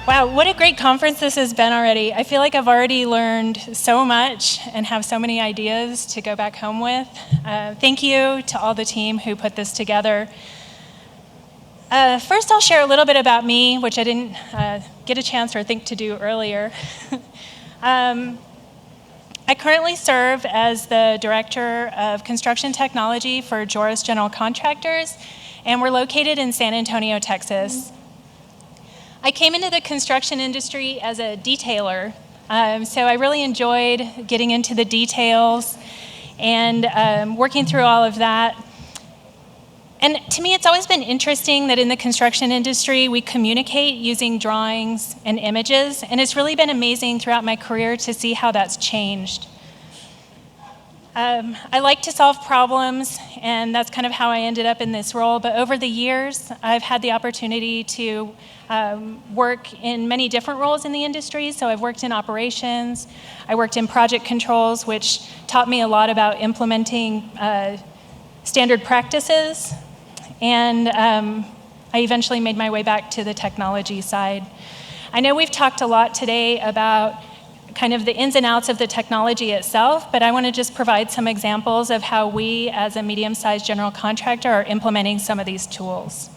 Wow, what a great conference this has been already. I feel like I've already learned so much and have so many ideas to go back home with. Thank you to all the team who put this together. First, I'll share a little bit about me, which I didn't get a chance or think to do earlier. I currently serve as the Director of Construction Technology for Joeris General Contractors, and we're located in San Antonio, Texas. I came into the construction industry as a detailer, so I really enjoyed getting into the details and working through all of that. And to me, it's always been interesting that in the construction industry, we communicate using drawings and images, and it's really been amazing throughout my career to see how that's changed. I like to solve problems, and that's kind of how I ended up in this role, but over the years, I've had the opportunity to work in many different roles in the industry. So I've worked in operations, I worked in project controls, which taught me a lot about implementing standard practices, and I eventually made my way back to the technology side. I know we've talked a lot today about kind of the ins and outs of the technology itself, but I want to just provide some examples of how we, as a medium-sized general contractor, are implementing some of these tools.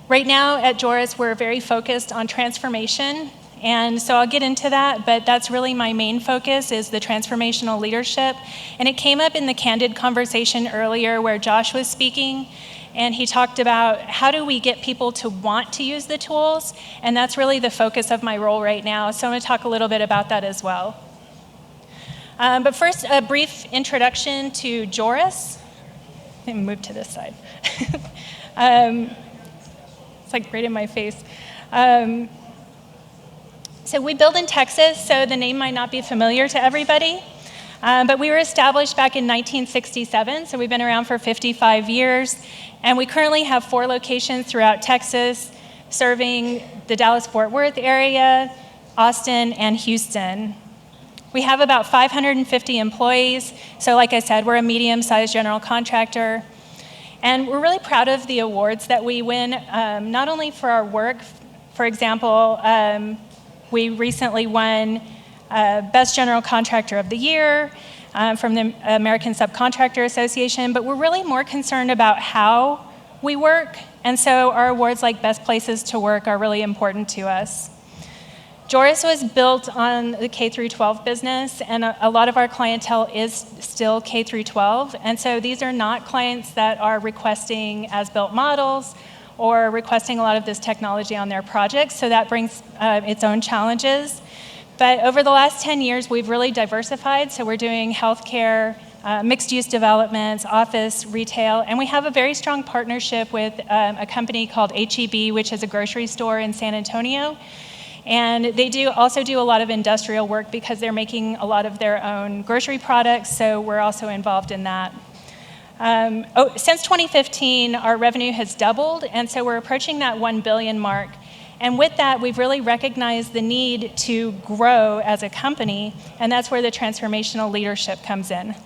Right now at Joeris, we're very focused on transformation, and so I'll get into that, but that's really my main focus is the transformational leadership. And it came up in the candid conversation earlier where Josh was speaking, and he talked about how do we get people to want to use the tools, and that's really the focus of my role right now, so I'm going to talk a little bit about that as well. But first, a brief introduction to Joeris. Let me move to this side. It's like right in my face. So we build in Texas, so the name might not be familiar to everybody. But we were established back in 1967, so we've been around for 55 years. And we currently have 4 locations throughout Texas, serving the Dallas-Fort Worth area, Austin, and Houston. We have about 550 employees. So like I said, we're a medium-sized general contractor. And we're really proud of the awards that we win, not only for our work. For example, we recently won Best General Contractor of the Year from the American Subcontractor Association, but we're really more concerned about how we work, and so our awards like Best Places to Work are really important to us. Joeris was built on the K-12 business, and a lot of our clientele is still K-12, and so these are not clients that are requesting as-built models or requesting a lot of this technology on their projects, so that brings its own challenges. But over the last 10 years, we've really diversified, so we're doing healthcare, mixed-use developments, office, retail, and we have a very strong partnership with a company called H-E-B, which is a grocery store in San Antonio. And they also do a lot of industrial work because they're making a lot of their own grocery products, so we're also involved in that. Since 2015, our revenue has doubled, and so we're approaching that 1 billion mark. And with that, we've really recognized the need to grow as a company, and that's where the transformational leadership comes in.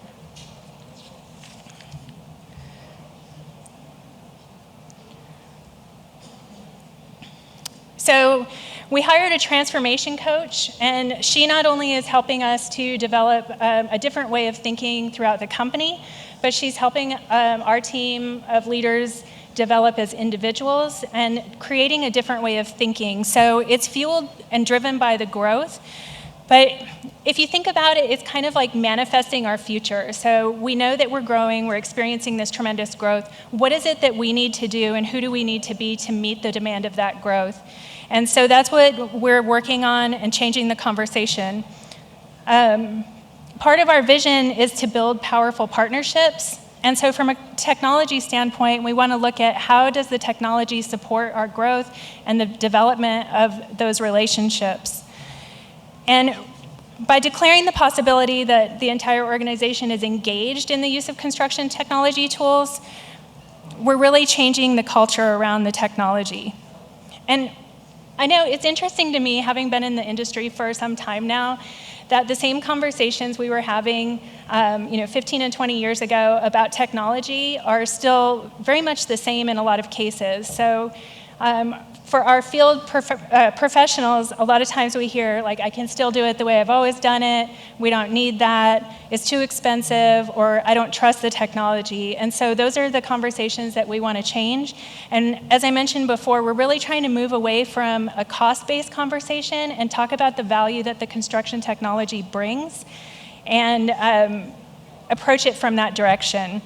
So we hired a transformation coach, and she not only is helping us to develop a different way of thinking throughout the company, but she's helping our team of leaders develop as individuals and creating a different way of thinking. So it's fueled and driven by the growth, but if you think about it, it's kind of like manifesting our future. So we know that we're growing, we're experiencing this tremendous growth. What is it that we need to do, and who do we need to be to meet the demand of that growth? And so that's what we're working on and changing the conversation. Part of our vision is to build powerful partnerships. And so from a technology standpoint, we want to look at how does the technology support our growth and the development of those relationships. And by declaring the possibility that the entire organization is engaged in the use of construction technology tools, we're really changing the culture around the technology. And I know it's interesting to me, having been in the industry for some time now, that the same conversations we were having 15 and 20 years ago about technology are still very much the same in a lot of cases. So For our field professionals, a lot of times we hear, like, I can still do it the way I've always done it, we don't need that, it's too expensive, or I don't trust the technology. And so those are the conversations that we want to change. And as I mentioned before, we're really trying to move away from a cost-based conversation and talk about the value that the construction technology brings, and approach it from that direction.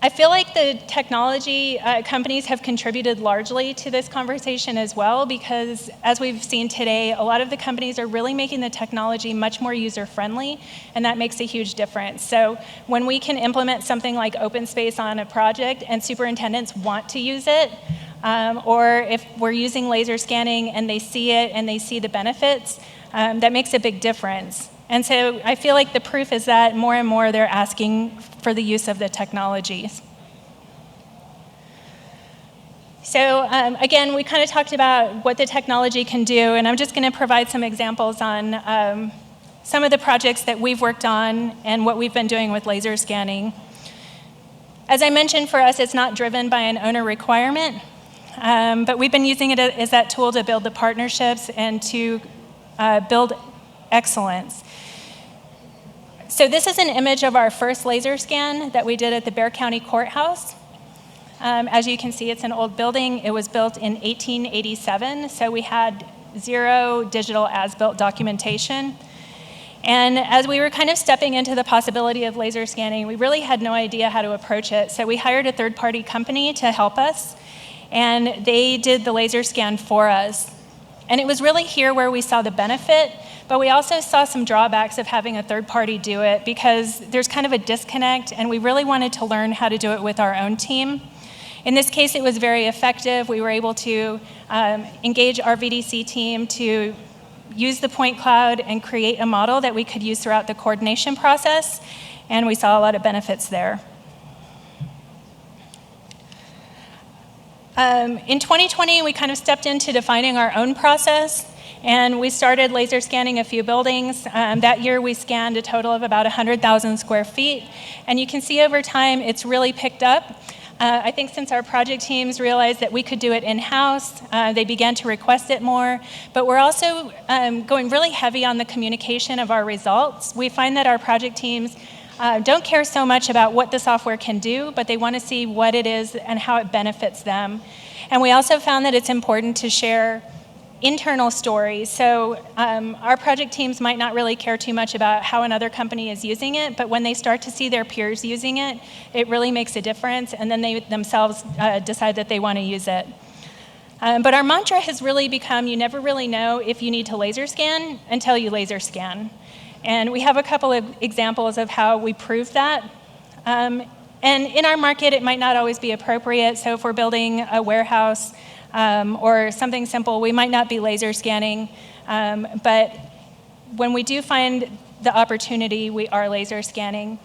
I feel like the technology companies have contributed largely to this conversation as well, because as we've seen today, a lot of the companies are really making the technology much more user-friendly, and that makes a huge difference. So when we can implement something like open space on a project and superintendents want to use it, or if we're using laser scanning and they see it and they see the benefits, that makes a big difference. And so I feel like the proof is that more and more they're asking for the use of the technologies. So again, we kind of talked about what the technology can do, and I'm just going to provide some examples on some of the projects that we've worked on and what we've been doing with laser scanning. As I mentioned, for us, it's not driven by an owner requirement, but we've been using it as that tool to build the partnerships and to build excellence. So this is an image of our first laser scan that we did at the Bexar County Courthouse. As you can see, it's an old building. It was built in 1887, so we had zero digital as-built documentation. And as we were kind of stepping into the possibility of laser scanning, we really had no idea how to approach it. So we hired a third-party company to help us, and they did the laser scan for us. And it was really here where we saw the benefit, but we also saw some drawbacks of having a third party do it, because there's kind of a disconnect, and we really wanted to learn how to do it with our own team. In this case, it was very effective. We were able to engage our VDC team to use the point cloud and create a model that we could use throughout the coordination process, and we saw a lot of benefits there. In 2020, we kind of stepped into defining our own process, and we started laser scanning a few buildings. That year, we scanned a total of about 100,000 square feet, and you can see over time, it's really picked up. I think since our project teams realized that we could do it in-house, they began to request it more, but we're also going really heavy on the communication of our results. We find that our project teams don't care so much about what the software can do, but they want to see what it is and how it benefits them. And we also found that it's important to share internal stories. So our project teams might not really care too much about how another company is using it, but when they start to see their peers using it, it really makes a difference, and then they themselves decide that they want to use it. But our mantra has really become, you never really know if you need to laser scan until you laser scan. And we have a couple of examples of how we prove that. And in our market, it might not always be appropriate. So if we're building a warehouse or something simple, we might not be laser scanning. But when we do find the opportunity, we are laser scanning.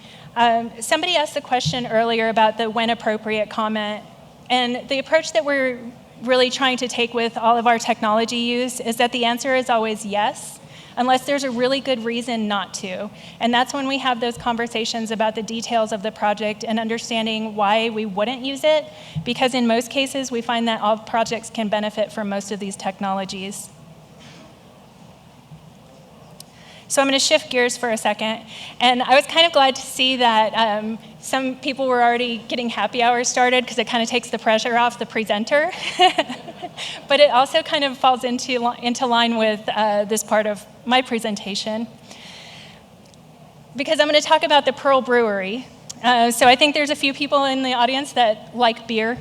Somebody asked the question earlier about the when appropriate comment. And the approach that we're really trying to take with all of our technology use is that the answer is always yes, unless there's a really good reason not to. And that's when we have those conversations about the details of the project and understanding why we wouldn't use it, because in most cases, we find that all projects can benefit from most of these technologies. So I'm going to shift gears for a second. And I was kind of glad to see that some people were already getting happy hours started, because it kind of takes the pressure off the presenter. But it also kind of falls into line with this part of my presentation, because I'm going to talk about the Pearl Brewery. So I think there's a few people in the audience that like beer.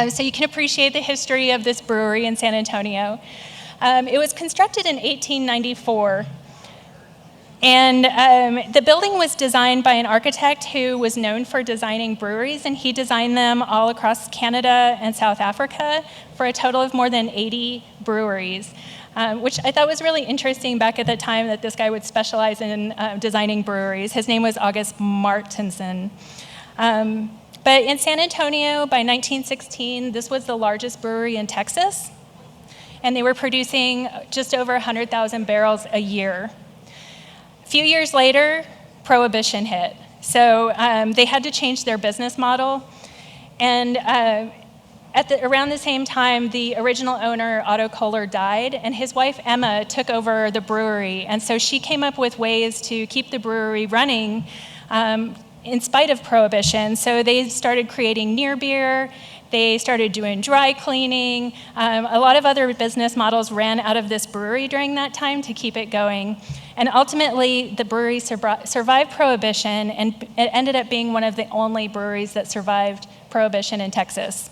So you can appreciate the history of this brewery in San Antonio. It was constructed in 1894. And the building was designed by an architect who was known for designing breweries, and he designed them all across Canada and South Africa for a total of more than 80 breweries, which I thought was really interesting back at the time that this guy would specialize in designing breweries. His name was August Martinson. But in San Antonio, by 1916, this was the largest brewery in Texas, and they were producing just over 100,000 barrels a year. A few years later, Prohibition hit. So they had to change their business model. And around the same time, the original owner, Otto Kohler, died, and his wife, Emma, took over the brewery. And so she came up with ways to keep the brewery running in spite of Prohibition. So they started creating near beer. They started doing dry cleaning. A lot of other business models ran out of this brewery during that time to keep it going. And ultimately, the brewery survived Prohibition, and it ended up being one of the only breweries that survived Prohibition in Texas.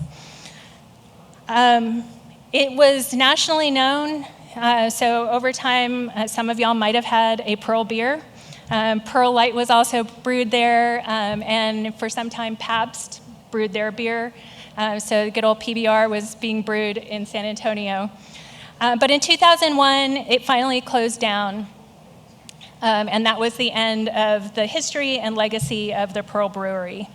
It was nationally known, so over time, some of y'all might have had a Pearl beer. Pearl Light was also brewed there, and for some time, Pabst brewed their beer. So good old PBR was being brewed in San Antonio. But in 2001, it finally closed down. And that was the end of the history and legacy of the Pearl Brewery.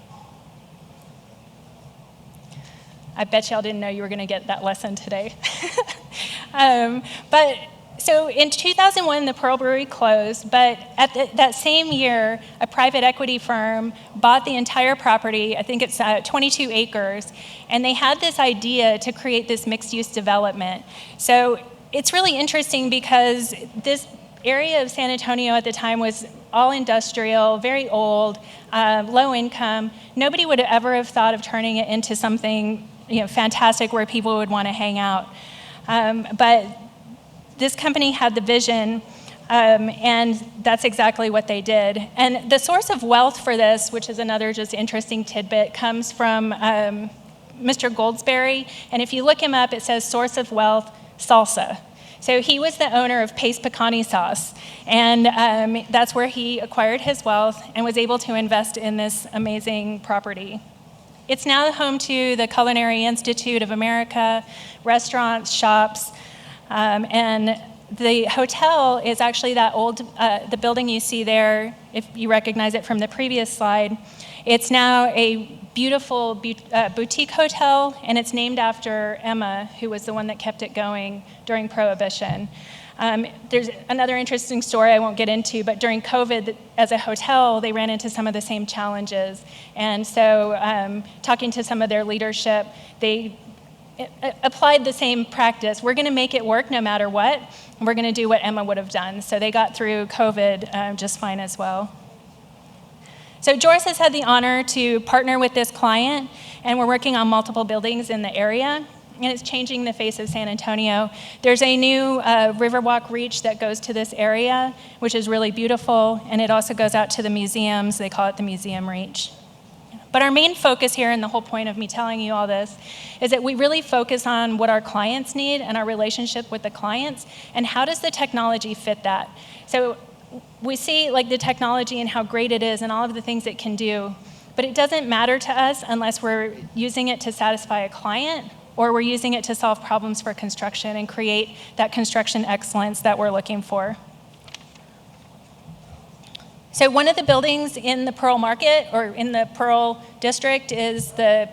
I bet y'all didn't know you were going to get that lesson today. So in 2001, the Pearl Brewery closed, but at that same year, a private equity firm bought the entire property. I think it's 22 acres, and they had this idea to create this mixed-use development. So it's really interesting because this area of San Antonio at the time was all industrial, very old, low income. Nobody would ever have thought of turning it into something fantastic where people would want to hang out. But this company had the vision, and that's exactly what they did. And the source of wealth for this, which is another just interesting tidbit, comes from Mr. Goldsberry. And if you look him up, it says source of wealth, salsa. So he was the owner of Pace Picante Sauce, and that's where he acquired his wealth and was able to invest in this amazing property. It's now home to the Culinary Institute of America, restaurants, shops, and the hotel is actually that old, the building you see there, if you recognize it from the previous slide. It's now a beautiful boutique hotel, and it's named after Emma, who was the one that kept it going during Prohibition. There's another interesting story I won't get into, but during COVID, as a hotel, they ran into some of the same challenges. And so talking to some of their leadership, they applied the same practice. We're going to make it work no matter what, and we're going to do what Emma would have done. So they got through COVID just fine as well. So Joeris has had the honor to partner with this client, and we're working on multiple buildings in the area, and it's changing the face of San Antonio. There's a new Riverwalk Reach that goes to this area, which is really beautiful, and it also goes out to the museums. They call it the Museum Reach. But our main focus here, and the whole point of me telling you all this, is that we really focus on what our clients need and our relationship with the clients, and how does the technology fit that? So we see like the technology and how great it is and all of the things it can do, but it doesn't matter to us unless we're using it to satisfy a client or we're using it to solve problems for construction and create that construction excellence that we're looking for. So one of the buildings in the Pearl Market, or in the Pearl District, is the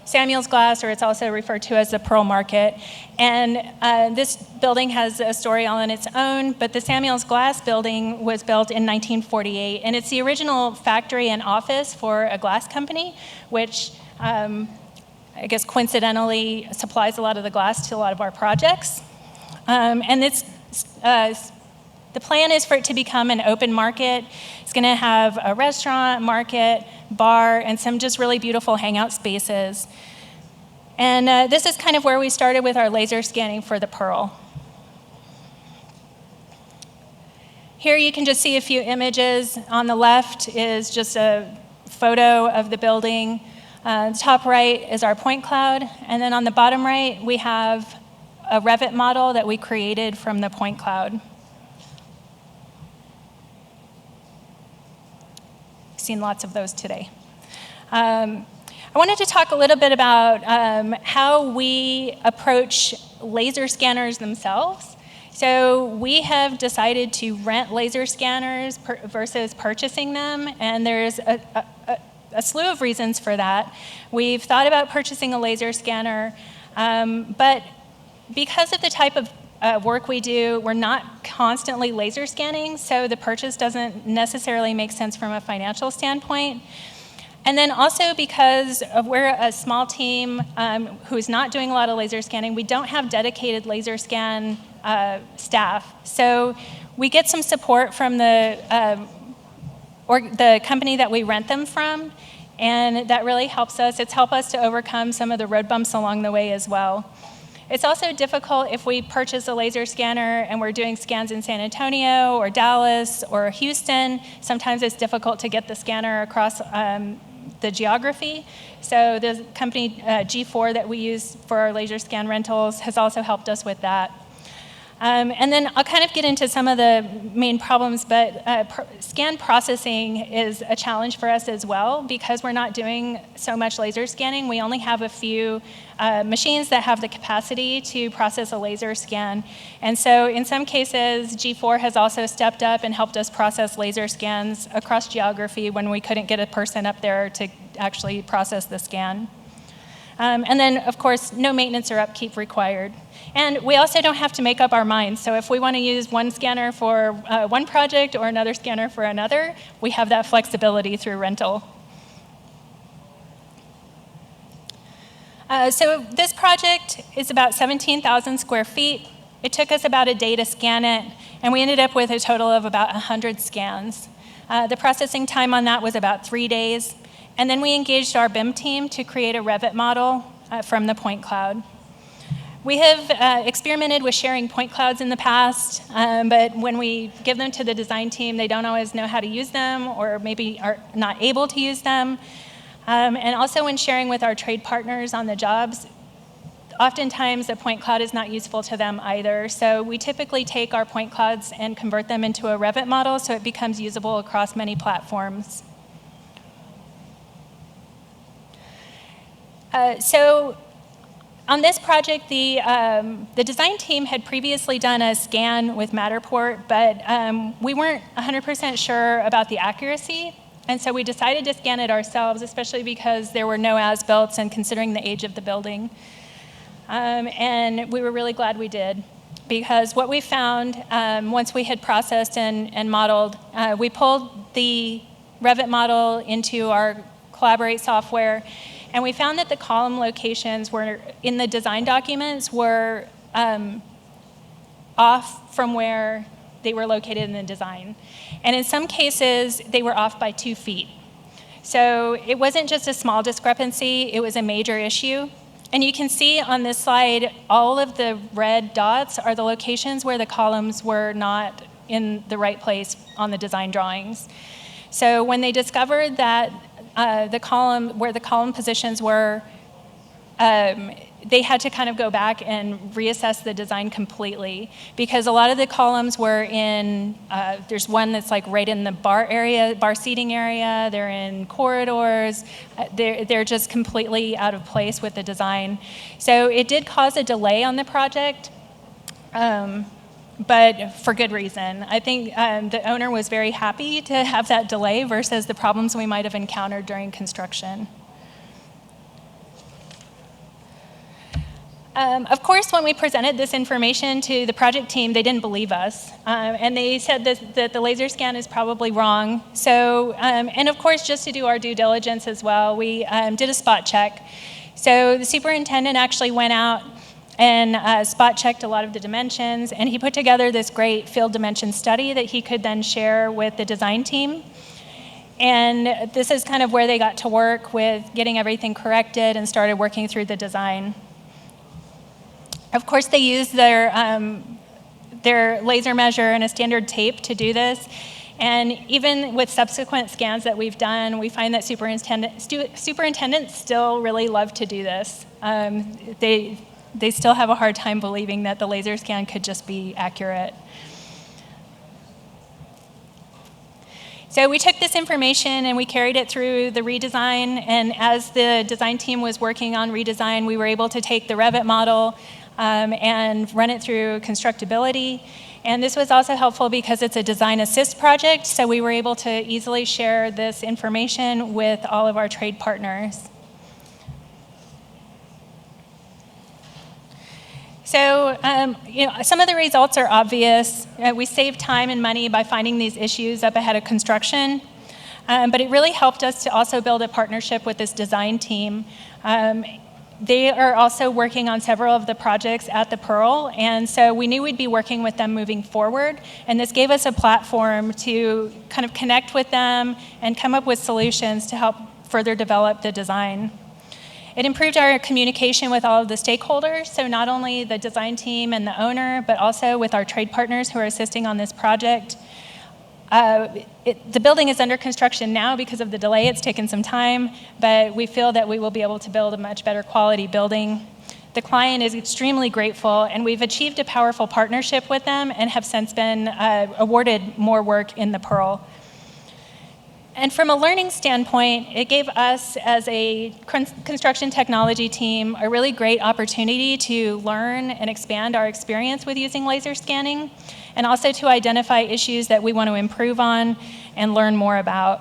Samuel's Glass, or it's also referred to as the Pearl Market. And this building has a story all on its own, but the Samuel's Glass building was built in 1948, and it's the original factory and office for a glass company, which I guess coincidentally supplies a lot of the glass to a lot of our projects. And it's the plan is for it to become an open market. It's going to have a restaurant, market, bar, and some just really beautiful hangout spaces. And this is kind of where we started with our laser scanning for the Pearl. Here you can just see a few images. On the left is just a photo of the building. The top right is our point cloud. And then on the bottom right, we have a Revit model that we created from the point cloud. Seen lots of those today. I wanted to talk a little bit about how we approach laser scanners themselves. So we have decided to rent laser scanners versus purchasing them, and there's a slew of reasons for that. We've thought about purchasing a laser scanner, but because of the type of work we do, we're not constantly laser scanning, so the purchase doesn't necessarily make sense from a financial standpoint. And then also because we're a small team who's not doing a lot of laser scanning, we don't have dedicated laser scan staff. So we get some support from the company that we rent them from, and that really helps us. It's helped us to overcome some of the road bumps along the way as well. It's also difficult if we purchase a laser scanner and we're doing scans in San Antonio or Dallas or Houston. Sometimes it's difficult to get the scanner across the geography. So the company G4 that we use for our laser scan rentals has also helped us with that. And then I'll kind of get into some of the main problems, but scan processing is a challenge for us as well because we're not doing so much laser scanning. We only have a few machines that have the capacity to process a laser scan. And so in some cases, G4 has also stepped up and helped us process laser scans across geography when we couldn't get a person up there to actually process the scan. And then, of course, no maintenance or upkeep required. And we also don't have to make up our minds. So if we want to use one scanner for one project or another scanner for another, we have that flexibility through rental. So this project is about 17,000 square feet. It took us about a day to scan it, and we ended up with a total of about 100 scans. The processing time on that was about 3 days. And then we engaged our BIM team to create a Revit model from the point cloud. We have experimented with sharing point clouds in the past, but when we give them to the design team, they don't always know how to use them or maybe are not able to use them. And also when sharing with our trade partners on the jobs, oftentimes a point cloud is not useful to them either. So we typically take our point clouds and convert them into a Revit model so it becomes usable across many platforms. So on this project, the design team had previously done a scan with Matterport, but we weren't 100% sure about the accuracy. And so we decided to scan it ourselves, especially because there were no as-built and considering the age of the building. And we were really glad we did, because what we found once we had processed and modeled, we pulled the Revit model into our Collaborate software, and we found that the column locations were in the design documents were off from where they were located in the design. And in some cases, they were off by 2 feet. So it wasn't just a small discrepancy, it was a major issue. And you can see on this slide, all of the red dots are the locations where the columns were not in the right place on the design drawings. So when they discovered that where the column positions were, they had to kind of go back and reassess the design completely, because a lot of the columns were in, there's one that's like right in the bar seating area, they're in corridors, they're just completely out of place with the design. So it did cause a delay on the project, but for good reason. I think the owner was very happy to have that delay versus the problems we might have encountered during construction. Of course, when we presented this information to the project team, they didn't believe us. And they said that the laser scan is probably wrong. So, and of course, just to do our due diligence as well, we did a spot check. So the superintendent actually went out and spot checked a lot of the dimensions, and he put together this great field dimension study that he could then share with the design team. And this is kind of where they got to work with getting everything corrected and started working through the design. Of course, they used their laser measure and a standard tape to do this. And even with subsequent scans that we've done, we find that superintendents still really love to do this. They still have a hard time believing that the laser scan could just be accurate. So we took this information and we carried it through the redesign, and as the design team was working on redesign, we were able to take the Revit model and run it through constructability. And this was also helpful because it's a design assist project, so we were able to easily share this information with all of our trade partners. So, some of the results are obvious. We save time and money by finding these issues up ahead of construction. But it really helped us to also build a partnership with this design team. They are also working on several of the projects at the Pearl, and so we knew we'd be working with them moving forward, and this gave us a platform to kind of connect with them and come up with solutions to help further develop the design. It improved our communication with all of the stakeholders, so not only the design team and the owner, but also with our trade partners who are assisting on this project. The building is under construction now because of the delay. It's taken some time, but we feel that we will be able to build a much better quality building. The client is extremely grateful, and we've achieved a powerful partnership with them and have since been awarded more work in the Pearl. And from a learning standpoint, it gave us as a construction technology team a really great opportunity to learn and expand our experience with using laser scanning, and also to identify issues that we want to improve on and learn more about.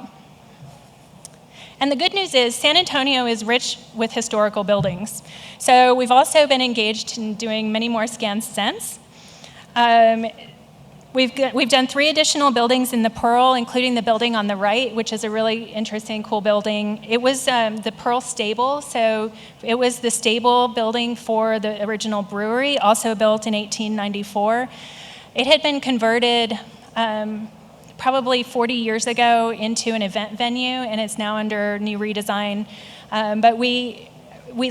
And the good news is San Antonio is rich with historical buildings. So we've also been engaged in doing many more scans since. We've done 3 additional buildings in the Pearl, including the building on the right, which is a really interesting, cool building. It was the Pearl stable, so it was the stable building for the original brewery, also built in 1894. It had been converted probably 40 years ago into an event venue, and it's now under new redesign. But we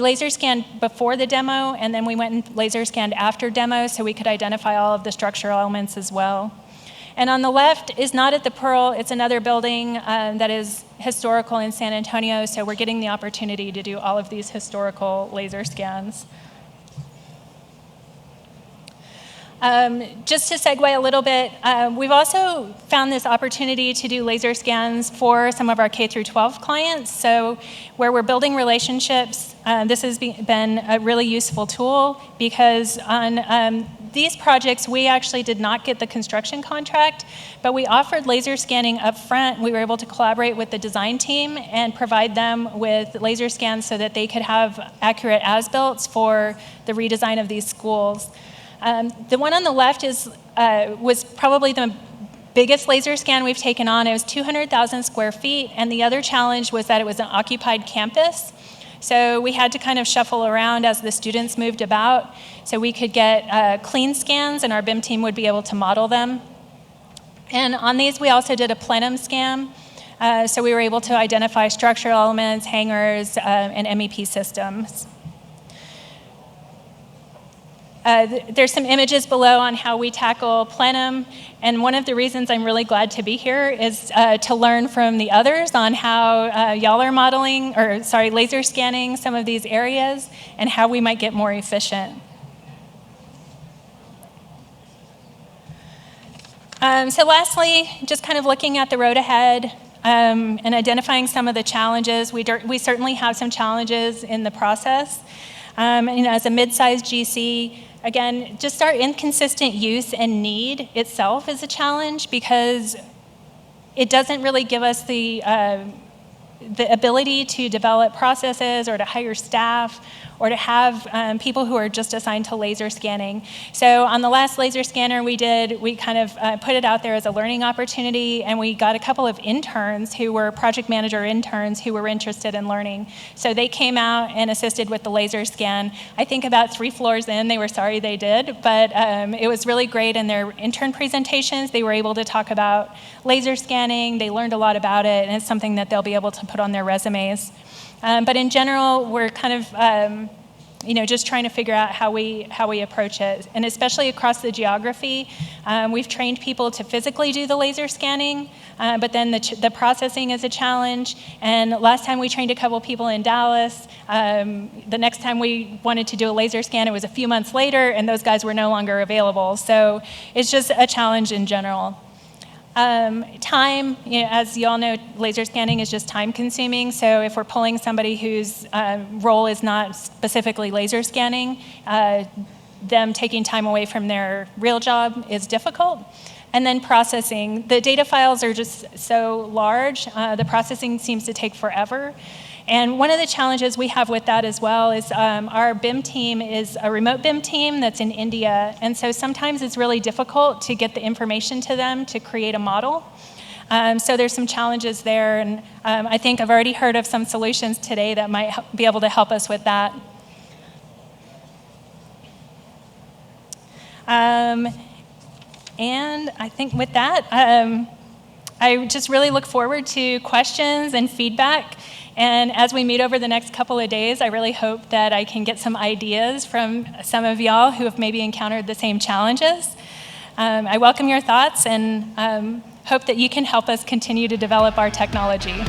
laser scanned before the demo, and then we went and laser scanned after demo so we could identify all of the structural elements as well. And on the left is not at the Pearl, it's another building that is historical in San Antonio, so we're getting the opportunity to do all of these historical laser scans. Just to segue a little bit, we've also found this opportunity to do laser scans for some of our K-12 clients. So where we're building relationships, this has been a really useful tool because on these projects, we actually did not get the construction contract, but we offered laser scanning up front. We were able to collaborate with the design team and provide them with laser scans so that they could have accurate as-builts for the redesign of these schools. The one on the left was probably the biggest laser scan we've taken on. It was 200,000 square feet, and the other challenge was that it was an occupied campus. So we had to kind of shuffle around as the students moved about so we could get clean scans, and our BIM team would be able to model them. And on these, we also did a plenum scan. So we were able to identify structural elements, hangars, and MEP systems. There's some images below on how we tackle plenum, and one of the reasons I'm really glad to be here is to learn from the others on how y'all are laser scanning some of these areas and how we might get more efficient. So lastly, just kind of looking at the road ahead and identifying some of the challenges. We certainly have some challenges in the process. As a mid-sized GC, again, just our inconsistent use and need itself is a challenge because it doesn't really give us the ability to develop processes or to hire staff or to have people who are just assigned to laser scanning. So on the last laser scanner we kind of put it out there as a learning opportunity, and we got a couple of interns who were project manager interns who were interested in learning. So they came out and assisted with the laser scan. I think about 3 floors in, they were sorry they did, but it was really great in their intern presentations. They were able to talk about laser scanning. They learned a lot about it, and it's something that they'll be able to put on their resumes. But in general, we're kind of, just trying to figure out how we approach it. And especially across the geography, we've trained people to physically do the laser scanning, but then the processing is a challenge. And last time we trained a couple people in Dallas. The next time we wanted to do a laser scan, it was a few months later, and those guys were no longer available. So it's just a challenge in general. Time, as you all know, laser scanning is just time consuming. So if we're pulling somebody whose role is not specifically laser scanning, them taking time away from their real job is difficult. And then processing. The data files are just so large. The processing seems to take forever. And one of the challenges we have with that as well is our BIM team is a remote BIM team that's in India. And so sometimes it's really difficult to get the information to them to create a model. So there's some challenges there, and I think I've already heard of some solutions today that might be able to help us with that. And I think with that, I just really look forward to questions and feedback. And as we meet over the next couple of days, I really hope that I can get some ideas from some of y'all who have maybe encountered the same challenges. I welcome your thoughts and hope that you can help us continue to develop our technology.